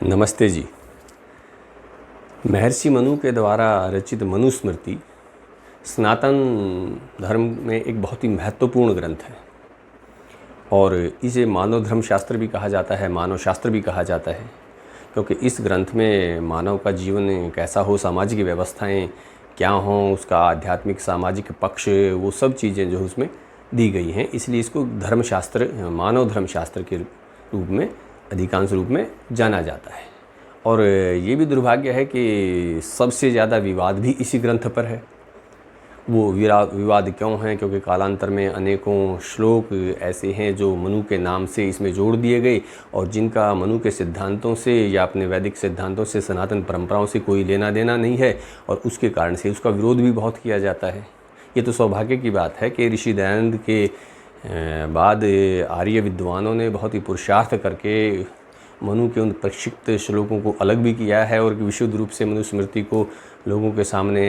नमस्ते जी। महर्षि मनु के द्वारा रचित मनुस्मृति सनातन धर्म में एक बहुत ही महत्वपूर्ण ग्रंथ है और इसे मानव धर्म शास्त्र भी कहा जाता है, मानव शास्त्र भी कहा जाता है, क्योंकि इस ग्रंथ में मानव का जीवन कैसा हो, सामाजिक व्यवस्थाएं क्या हों, उसका आध्यात्मिक सामाजिक पक्ष, वो सब चीज़ें जो उसमें दी गई हैं। इसलिए इसको धर्मशास्त्र, मानव धर्म शास्त्र के रूप में, अधिकांश रूप में जाना जाता है। और ये भी दुर्भाग्य है कि सबसे ज़्यादा विवाद भी इसी ग्रंथ पर है। वो विवाद क्यों हैं? क्योंकि कालांतर में अनेकों श्लोक ऐसे हैं जो मनु के नाम से इसमें जोड़ दिए गए और जिनका मनु के सिद्धांतों से या अपने वैदिक सिद्धांतों से, सनातन परंपराओं से कोई लेना देना नहीं है और उसके कारण से उसका विरोध भी बहुत किया जाता है। ये तो सौभाग्य की बात है कि ऋषि दयानंद के बाद आर्य विद्वानों ने बहुत ही पुरुषार्थ करके मनु के उन प्रक्षिप्त श्लोकों को अलग भी किया है और विशुद्ध रूप से मनुस्मृति को लोगों के सामने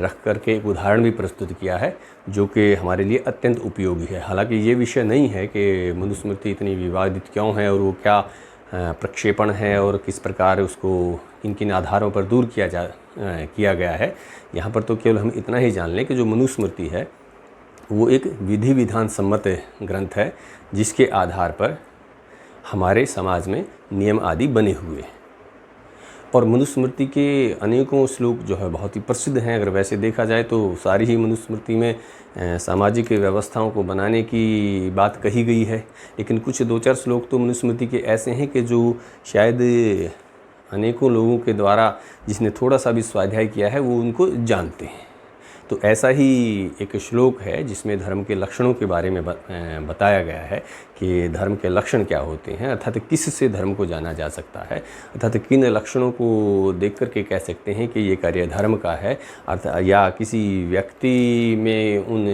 रख करके एक उदाहरण भी प्रस्तुत किया है, जो कि हमारे लिए अत्यंत उपयोगी है। हालांकि ये विषय नहीं है कि मनुस्मृति इतनी विवादित क्यों है और वो क्या प्रक्षेपण है और किस प्रकार उसको किन किन आधारों पर दूर किया गया है। यहाँ पर तो केवल हम इतना ही जान लें कि जो मनुस्मृति है वो एक विधि विधान सम्मत ग्रंथ है, जिसके आधार पर हमारे समाज में नियम आदि बने हुए हैं। और मनुस्मृति के अनेकों श्लोक जो है बहुत ही प्रसिद्ध हैं। अगर वैसे देखा जाए तो सारी ही मनुस्मृति में सामाजिक व्यवस्थाओं को बनाने की बात कही गई है, लेकिन कुछ दो चार श्लोक तो मनुस्मृति के ऐसे हैं कि जो शायद अनेकों लोगों के द्वारा, जिसने थोड़ा सा भी स्वाध्याय किया है, वो उनको जानते हैं। तो ऐसा ही एक श्लोक है जिसमें धर्म के लक्षणों के बारे में बताया गया है कि धर्म के लक्षण क्या होते हैं, अर्थात किस से धर्म को जाना जा सकता है, अर्थात किन लक्षणों को देख कर के कह सकते हैं कि ये कार्य धर्म का है, अर्थात या किसी व्यक्ति में उन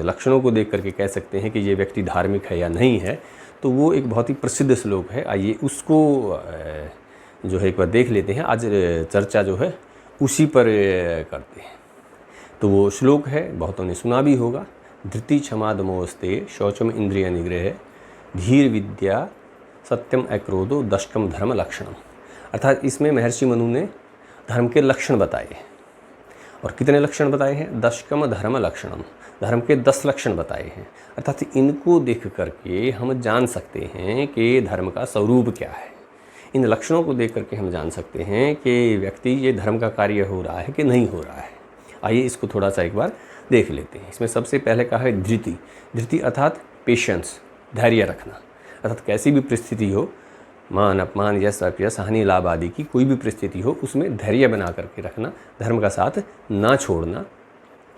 लक्षणों को देख कर के कह सकते हैं कि ये व्यक्ति धार्मिक है या नहीं है। तो वो एक बहुत ही प्रसिद्ध श्लोक है। आइए उसको जो है एक बार देख लेते हैं। आज चर्चा जो है उसी पर करते हैं। तो वो श्लोक है, बहुतों ने सुना भी होगा। धृति क्षमा दमोस्ते शौचम इंद्रिय निग्रह धीर विद्या सत्यम अक्रोधो दशकम धर्म लक्षणम। अर्थात इसमें महर्षि मनु ने धर्म के लक्षण बताए और कितने लक्षण बताए हैं? दशकम धर्म लक्षणम, धर्म के 10 लक्षण बताए हैं। अर्थात इनको देख करके हम जान सकते हैं कि धर्म का स्वरूप क्या है। इन लक्षणों को देख करके हम जान सकते हैं कि व्यक्ति ये धर्म का कार्य हो रहा है कि नहीं हो रहा है। आइए इसको थोड़ा सा एक बार देख लेते हैं। इसमें सबसे पहले कहा है धृति। धृति अर्थात पेशेंस, धैर्य रखना। अर्थात कैसी भी परिस्थिति हो, मान अपमान, यश अपयश, हानि लाभ आदि की कोई भी परिस्थिति हो, उसमें धैर्य बना करके रखना, धर्म का साथ ना छोड़ना,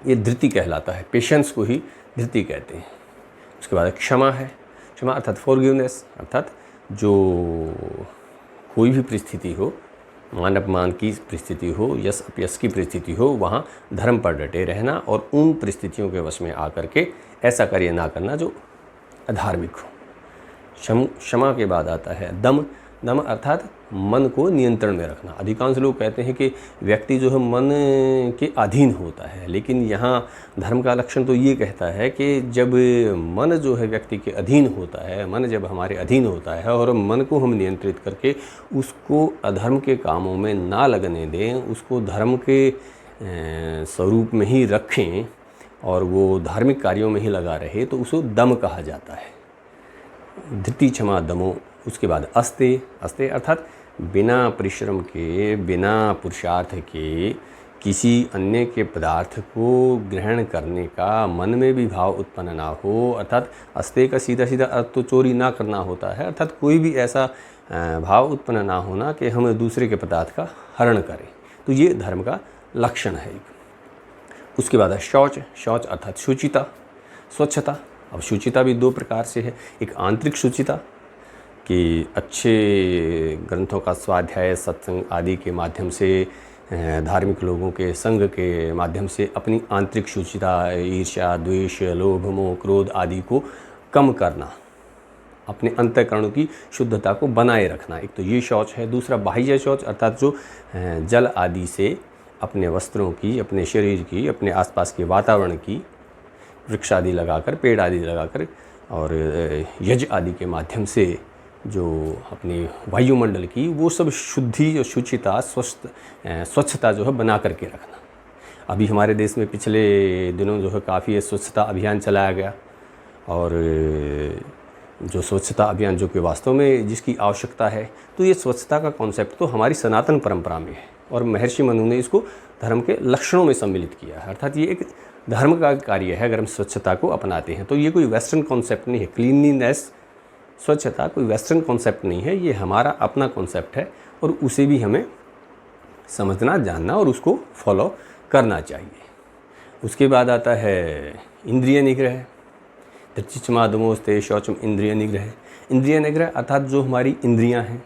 ये धृति कहलाता है। पेशेंस को ही धृति कहते हैं। उसके बाद क्षमा है। क्षमा अर्थात फॉरगिवनेस, अर्थात जो कोई भी परिस्थिति हो, मान अपमान की परिस्थिति हो, यश अपयश की परिस्थिति हो, वहाँ धर्म पर डटे रहना और उन परिस्थितियों के वश में आकर के ऐसा कार्य ना करना जो अधार्मिक हो। क्षमा के बाद आता है दम। दम अर्थात मन को नियंत्रण में रखना। अधिकांश लोग कहते हैं कि व्यक्ति जो है मन के अधीन होता है, लेकिन यहाँ धर्म का लक्षण तो ये कहता है कि जब मन जो है व्यक्ति के अधीन होता है, मन जब हमारे अधीन होता है और मन को हम नियंत्रित करके उसको अधर्म के कामों में ना लगने दें, उसको धर्म के स्वरूप में ही रखें और वो धार्मिक कार्यों में ही लगा रहे, तो उसको दम कहा जाता है। धृति क्षमा दमो। उसके बाद अस्ते। अस्ते अर्थात बिना परिश्रम के, बिना पुरुषार्थ के किसी अन्य के पदार्थ को ग्रहण करने का मन में भी भाव उत्पन्न ना हो। अर्थात अस्ते का सीधा सीधा अर्थ तो चोरी ना करना होता है, अर्थात कोई भी ऐसा भाव उत्पन्न ना होना कि हम दूसरे के पदार्थ का हरण करें। तो ये धर्म का लक्षण है एक। उसके बाद है शौच। शौच अर्थात शुचिता, स्वच्छता। अब शुचिता भी 2 प्रकार से है। एक आंतरिक शुचिता कि अच्छे ग्रंथों का स्वाध्याय, सत्संग आदि के माध्यम से, धार्मिक लोगों के संग के माध्यम से अपनी आंतरिक शुचिता, ईर्ष्या, द्वेष, लोभ, मोह, क्रोध आदि को कम करना, अपने अंतःकरण की शुद्धता को बनाए रखना। एक तो ये शौच है। दूसरा बाह्य शौच अर्थात जो जल आदि से अपने वस्त्रों की, अपने शरीर की, अपने आसपास के वातावरण की, वृक्ष आदि लगाकर, पेड़ आदि लगाकर और यज्ञ आदि के माध्यम से जो अपनी वायुमंडल की वो सब शुद्धि और शुचिता स्वच्छता जो है बना करके रखना। अभी हमारे देश में पिछले दिनों जो है काफ़ी स्वच्छता अभियान चलाया गया, और जो स्वच्छता अभियान जो कि वास्तव में जिसकी आवश्यकता है, तो ये स्वच्छता का कॉन्सेप्ट तो हमारी सनातन परंपरा में है, और महर्षि मनु ने इसको धर्म के लक्षणों में सम्मिलित किया है। अर्थात ये एक धर्म का कार्य है अगर हम स्वच्छता को अपनाते हैं। तो ये कोई वेस्टर्न कॉन्सेप्ट नहीं है। क्लीनलीनेस, स्वच्छता कोई वेस्टर्न कॉन्सेप्ट नहीं है, ये हमारा अपना कॉन्सेप्ट है, और उसे भी हमें समझना, जानना और उसको फॉलो करना चाहिए। उसके बाद आता है इंद्रिय निग्रह। धृतिचमादमोस्ते शौचम इंद्रिय निग्रह। इंद्रिय निग्रह अर्थात जो हमारी इंद्रियां हैं,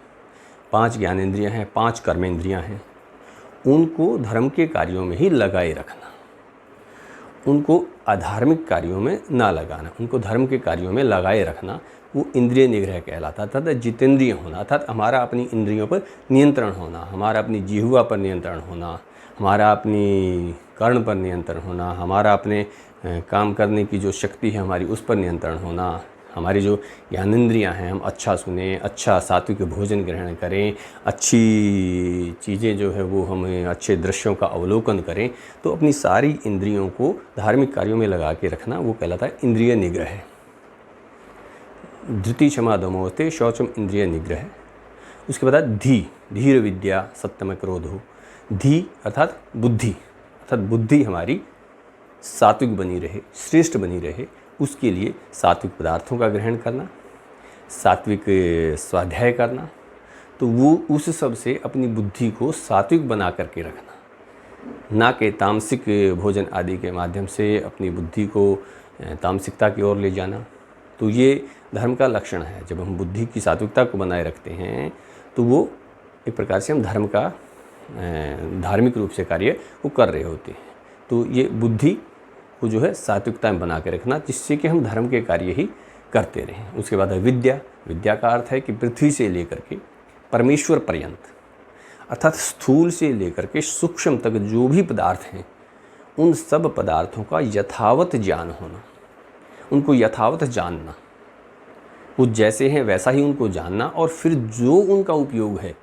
5 ज्ञान इंद्रियां हैं, 5 कर्म इंद्रियां हैं, उनको धर्म के कार्यों में ही लगाए रखना, उनको अधार्मिक कार्यों में ना लगाना, उनको धर्म के कार्यों में लगाए रखना, वो इंद्रिय निग्रह कहलाता है। अर्थात जितेंद्रिय होना, अर्थात हमारा अपनी इंद्रियों पर नियंत्रण होना, हमारा अपनी जिह्वा पर नियंत्रण होना, हमारा अपनी कर्ण पर नियंत्रण होना, हमारा अपने काम करने की जो शक्ति है हमारी उस पर नियंत्रण होना, हमारी जो ज्ञानेंद्रियाँ हैं, हम अच्छा सुने, अच्छा सात्विक भोजन ग्रहण करें, अच्छी चीज़ें जो है वो हमें अच्छे दृश्यों का अवलोकन करें, तो अपनी सारी इंद्रियों को धार्मिक कार्यों में लगा के रखना, वो कहलाता है इंद्रिय निग्रह। धृति क्षमा दमोस्ते शौचम इंद्रिय निग्रह। उसके बाद धीर विद्या सत्यम क्रोधो। धी अर्थात बुद्धि, अर्थात बुद्धि हमारी सात्विक बनी रहे, श्रेष्ठ बनी रहे, उसके लिए सात्विक पदार्थों का ग्रहण करना, सात्विक स्वाध्याय करना, तो वो उस सब से अपनी बुद्धि को सात्विक बना करके रखना, ना कि तामसिक भोजन आदि के माध्यम से अपनी बुद्धि को तामसिकता की ओर ले जाना। तो ये धर्म का लक्षण है। जब हम बुद्धि की सात्विकता को बनाए रखते हैं तो वो एक प्रकार से हम धर्म का धार्मिक रूप से कार्य वो कर रहे होते हैं। तो ये बुद्धि को जो है सात्विकता में बना के रखना, जिससे कि हम धर्म के कार्य ही करते रहें। उसके बाद है विद्या। विद्या का अर्थ है कि पृथ्वी से लेकर के परमेश्वर पर्यंत, अर्थात स्थूल से लेकर के सूक्ष्म तक जो भी पदार्थ हैं, उन सब पदार्थों का यथावत ज्ञान होना, उनको यथावत जानना, वो जैसे हैं वैसा ही उनको जानना, और फिर जो उनका उपयोग है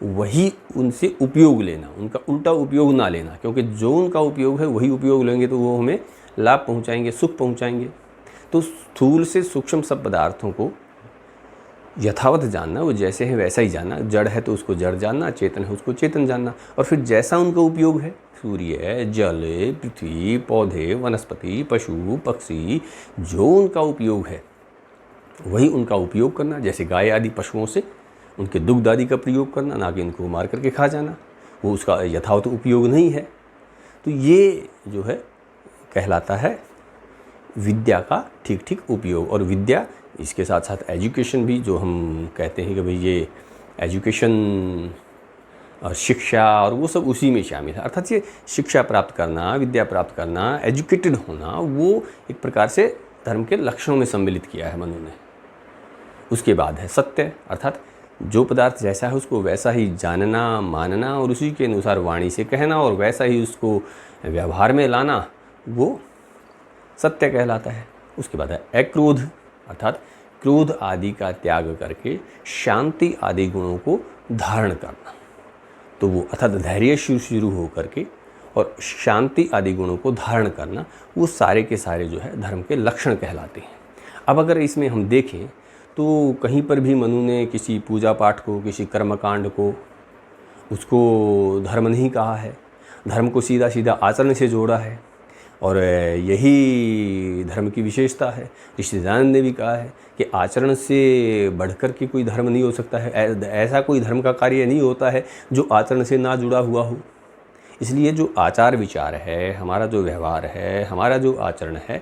वही उनसे उपयोग लेना, उनका उल्टा उपयोग ना लेना, क्योंकि जो उनका उपयोग है वही उपयोग लेंगे तो वो हमें लाभ पहुंचाएंगे, सुख पहुंचाएंगे। तो स्थूल से सूक्ष्म सब पदार्थों को यथावत जानना, वो जैसे हैं वैसा ही जानना, जड़ है तो उसको जड़ जानना, चेतन है उसको चेतन जानना, और फिर जैसा उनका उपयोग है, सूर्य, जल, पृथ्वी, पौधे, वनस्पति, पशु, पक्षी, जो उनका उपयोग है वही उनका उपयोग करना। जैसे गाय आदि पशुओं से उनके दुग्ध आदि का प्रयोग करना, ना कि इनको मार करके खा जाना, वो उसका यथावत उपयोग नहीं है। तो ये जो है कहलाता है विद्या का ठीक ठीक उपयोग। और विद्या इसके साथ साथ एजुकेशन भी, जो हम कहते हैं कि भाई ये एजुकेशन और शिक्षा और वो सब उसी में शामिल है। अर्थात ये शिक्षा प्राप्त करना, विद्या प्राप्त करना, एजुकेटेड होना, वो एक प्रकार से धर्म के लक्षणों में सम्मिलित किया है मनु ने। उसके बाद है सत्य, अर्थात जो पदार्थ जैसा है उसको वैसा ही जानना, मानना, और उसी के अनुसार वाणी से कहना और वैसा ही उसको व्यवहार में लाना, वो सत्य कहलाता है। उसके बाद है अक्रोध, अर्थात क्रोध आदि का त्याग करके शांति आदि गुणों को धारण करना। तो वो अर्थात धैर्य शुरू हो करके और शांति आदि गुणों को धारण करना, वो सारे के सारे जो है धर्म के लक्षण कहलाते हैं। अब अगर इसमें हम देखें तो कहीं पर भी मनु ने किसी पूजा पाठ को, किसी कर्मकांड को, उसको धर्म नहीं कहा है। धर्म को सीधा सीधा आचरण से जोड़ा है, और यही धर्म की विशेषता है। ऋषिदानंद ने भी कहा है कि आचरण से बढ़कर के कोई धर्म नहीं हो सकता है, ऐसा कोई धर्म का कार्य नहीं होता है जो आचरण से ना जुड़ा हुआ हो। इसलिए जो आचार विचार है, हमारा जो व्यवहार है, हमारा जो आचरण है,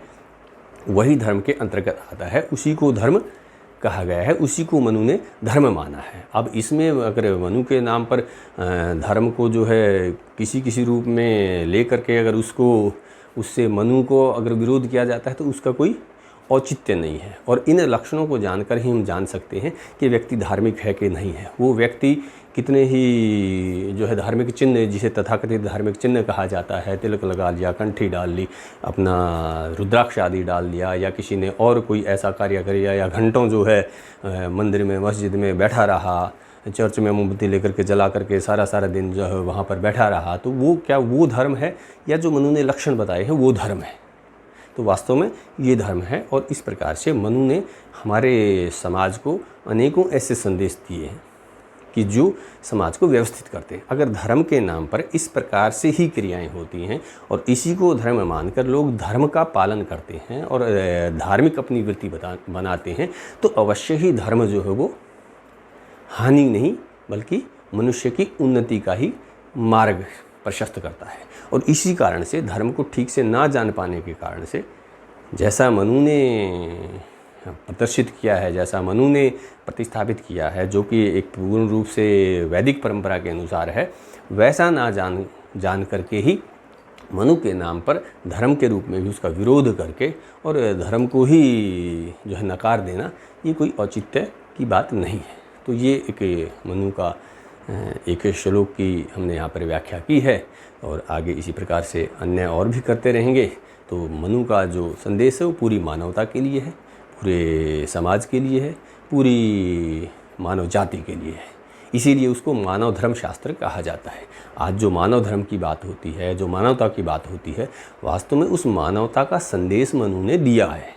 वही धर्म के अंतर्गत आता है, उसी को धर्म कहा गया है, उसी को मनु ने धर्म माना है। अब इसमें अगर मनु के नाम पर धर्म को जो है किसी रूप में ले करके अगर उससे मनु को अगर विरोध किया जाता है तो उसका कोई औचित्य नहीं है। और इन लक्षणों को जानकर ही हम जान सकते हैं कि व्यक्ति धार्मिक है कि नहीं है। वो व्यक्ति कितने ही जो है धार्मिक चिन्ह, जिसे तथाकथित धार्मिक चिन्ह कहा जाता है, तिलक लगा लिया, कंठी डाल ली, अपना रुद्राक्ष आदि डाल लिया, या किसी ने और कोई ऐसा कार्य कर लिया, या घंटों जो है मंदिर में मस्जिद में बैठा रहा, चर्च में मोमबत्ती लेकर के जला करके सारा दिन जो है वहाँ पर बैठा रहा, तो वो क्या वो धर्म है, या जो मनु ने लक्षण बताए हैं वो धर्म है? तो वास्तव में ये धर्म है। और इस प्रकार से मनु ने हमारे समाज को अनेकों ऐसे संदेश दिए हैं कि जो समाज को व्यवस्थित करते हैं। अगर धर्म के नाम पर इस प्रकार से ही क्रियाएं होती हैं और इसी को धर्म मानकर लोग धर्म का पालन करते हैं और धार्मिक अपनी वृत्ति बनाते हैं, तो अवश्य ही धर्म जो है वो हानि नहीं बल्कि मनुष्य की उन्नति का ही मार्ग प्रशस्त करता है। और इसी कारण से धर्म को ठीक से ना जान पाने के कारण से, जैसा मनु ने प्रदर्शित किया है, जैसा मनु ने प्रतिस्थापित किया है, जो कि एक पूर्ण रूप से वैदिक परंपरा के अनुसार है, वैसा ना जान करके ही मनु के नाम पर धर्म के रूप में भी उसका विरोध करके और धर्म को ही जो है नकार देना, ये कोई औचित्य की बात नहीं है। तो ये एक मनु का एक श्लोक की हमने यहाँ पर व्याख्या की है, और आगे इसी प्रकार से अन्य और भी करते रहेंगे। तो मनु का जो संदेश है वो पूरी मानवता के लिए है, पूरे समाज के लिए है, पूरी मानव जाति के लिए है। इसीलिए उसको मानव धर्म शास्त्र कहा जाता है। आज जो मानव धर्म की बात होती है, जो मानवता की बात होती है, वास्तव में उस मानवता का संदेश मनु ने दिया है।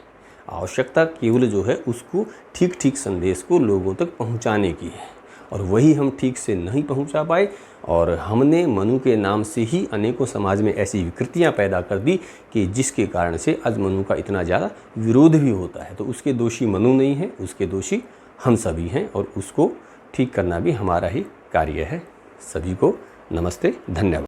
आवश्यकता केवल जो है उसको ठीक संदेश को लोगों तक पहुंचाने की है, और वही हम ठीक से नहीं पहुंचा पाए, और हमने मनु के नाम से ही अनेकों समाज में ऐसी विकृतियां पैदा कर दी कि जिसके कारण से आज मनु का इतना ज़्यादा विरोध भी होता है। तो उसके दोषी मनु नहीं है, उसके दोषी हम सभी हैं, और उसको ठीक करना भी हमारा ही कार्य है। सभी को नमस्ते, धन्यवाद।